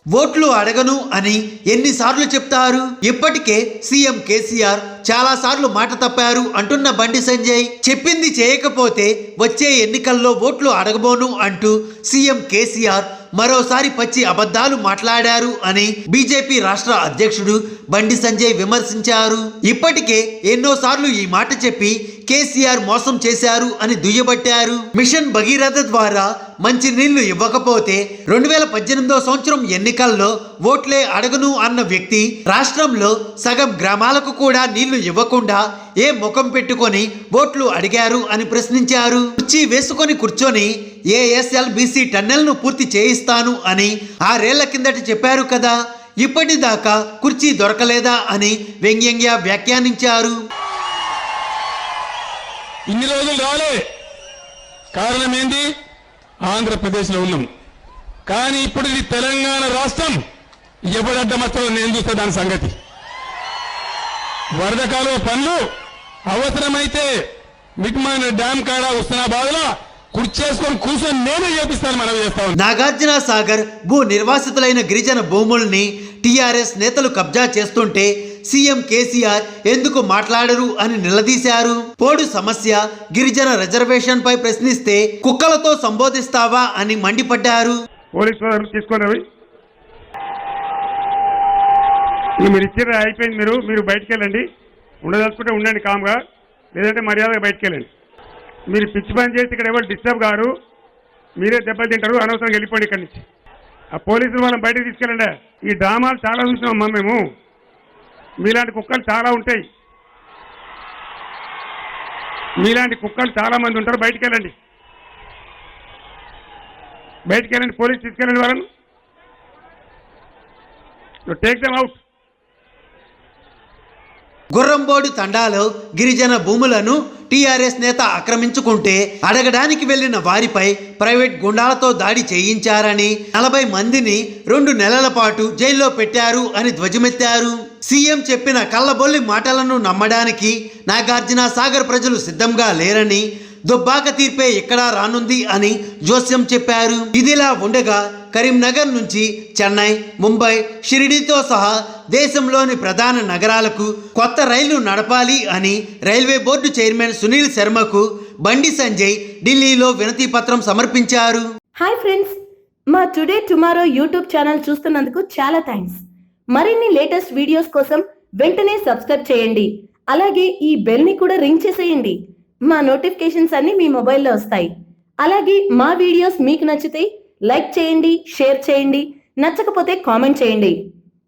ఓట్లు అడగను అని ఎన్నిసార్లు చెప్తారు? ఇప్పటికే సీఎం కేసీఆర్ చాలా సార్లు మాట తప్పారు అంటున్న బండి సంజయ్ చెప్పింది చేయకపోతే వచ్చే ఎన్నికల్లో ఓట్లు అడగబోను అంటూ సీఎం కేసీఆర్ మరోసారి పచ్చి అబద్ధాలు మాట్లాడారు అని బీజేపీ రాష్ట్ర అధ్యక్షుడు బండి సంజయ్ విమర్శించారు. ఇప్పటికే ఎన్నోసార్లు ఈ మాట చెప్పి కేసీఆర్ మోసం చేశారు అని దుయ్యబట్టారు. మిషన్ భగీరథ ద్వారా మంచి నీళ్లు ఇవ్వకపోతే 2018 సంవత్సరం ఎన్నికల్లో ఓట్లే అడగను అన్న వ్యక్తి రాష్ట్రంలో సగం గ్రామాలకు కూడా నీళ్లు ఇవ్వకుండా ఏ ముఖం పెట్టుకొని ఓట్లు అడిగారు అని ప్రశ్నించారు. కుర్చీ వేసుకొని కూర్చొని ASLBC టన్నెల్ను పూర్తి చేయిస్తాను అని 6 ఏళ్ల కిందట చెప్పారు కదా, ఇప్పటిదాకా కుర్చీ దొరకలేదా అని వ్యంగ్యంగా వ్యాఖ్యానించారు. ఇన్ని రోజులు రాలే, కారణం ఏంది? ఆంధ్రప్రదేశ్లో ఉన్నాం. కానీ ఇప్పుడు ఇది తెలంగాణ రాష్ట్రం. ఎవడడ్డమచ్చలో నేను చూస్తే దాని సంగతి. వరద కాలువ పనులు అవసరమైతే మిట్మాన్ డ్యాం కాడ హుస్నాబాద్లో కుర్చేసుకొని కూర్చొని నేనే చేపిస్తాను, మనం చేస్తాం. నాగార్జున సాగర్ భూ నిర్వాసితులైన గిరిజన భూముల్ని టీఆర్ఎస్ నేతలు కబ్జా చేస్తుంటే సీఎం కేసీఆర్ ఎందుకు మాట్లాడరు అని నిలదీశారు. పోడు సమస్య, గిరిజన రిజర్వేషన్ పై ప్రశ్నిస్తే కుక్కలతో సంబోధిస్తావా అని మండిపడ్డారు. పోలీసు తీసుకోండి, మీరు ఇచ్చిన అయిపోయింది, మీరు బయటికి వెళ్ళండి. ఉండదలుచుకుంటే ఉండండి కామ్గా, లేదంటే మర్యాదగా బయటికి వెళ్ళండి. మీరు పిచ్చి పని చేసి ఇక్కడ ఎవరు డిస్టర్బ్ గారు, మీరే దెబ్బలు తింటారు. అనవసరంగా వెళ్ళిపోండి ఇక్కడి నుంచి. ఆ పోలీసులు వాళ్ళని బయటకు తీసుకెళ్ళండి. ఈ డ్రామాలు చాలా చూసినామమ్మా మేము. మీలాంటి కుక్కలు చాలా ఉంటాయి, మీలాంటి కుక్కలు చాలా మంది ఉంటారు. బయటికి వెళ్ళండి, బయటికి వెళ్ళండి. పోలీసు తీసుకెళ్ళండి వాళ్ళను. Take them out. గుర్రంబోడు తండాలో గిరిజన భూములను టీఆర్ఎస్ నేత ఆక్రమించుకుంటే అడగడానికి వెళ్లిన వారిపై ప్రైవేట్ గుండాలతో దాడి చేయించారని 40 మందిని 2 నెలల పాటు జైల్లో పెట్టారు అని ధ్వజమెత్తారు. సీఎం చెప్పిన కళ్ళబొల్లి మాటలను నమ్మడానికి నాగార్జున సాగర్ ప్రజలు సిద్ధంగా లేరని, దుబ్బాక తీర్పే ఎక్కడా రానుంది అని జోస్యం చెప్పారు. ఇదిలా ఉండగా కరీంనగర్ నుంచి చెన్నై, ముంబై, షిరిడీతో సహా దేశంలోని ప్రధాన నగరాలకు కొత్త రైళ్లు నడపాలి అని railway board chairman Sunil శర్మకు Bandi Sanjay ఢిల్లీలో వినతి పత్రం సమర్పించారు. హాయ్ ఫ్రెండ్స్, మా టుడే టుమారో యూట్యూబ్ ఛానల్ చూస్తున్నందుకు చాలా థ్యాంక్స్. మరిన్ని లేటెస్ట్ వీడియోస్ కోసం వెంటనే సబ్స్క్రైబ్ చేయండి. అలాగే ఈ బెల్ ని కూడా రింగ్ చేసేయండి. మా నోటిఫికేషన్స్ అన్ని మీ మొబైల్లో వస్తాయి. అలాగే మా వీడియోస్ మీకు నచ్చితే లైక్ చేయండి, షేర్ చేయండి, నచ్చకపోతే కామెంట్ చేయండి.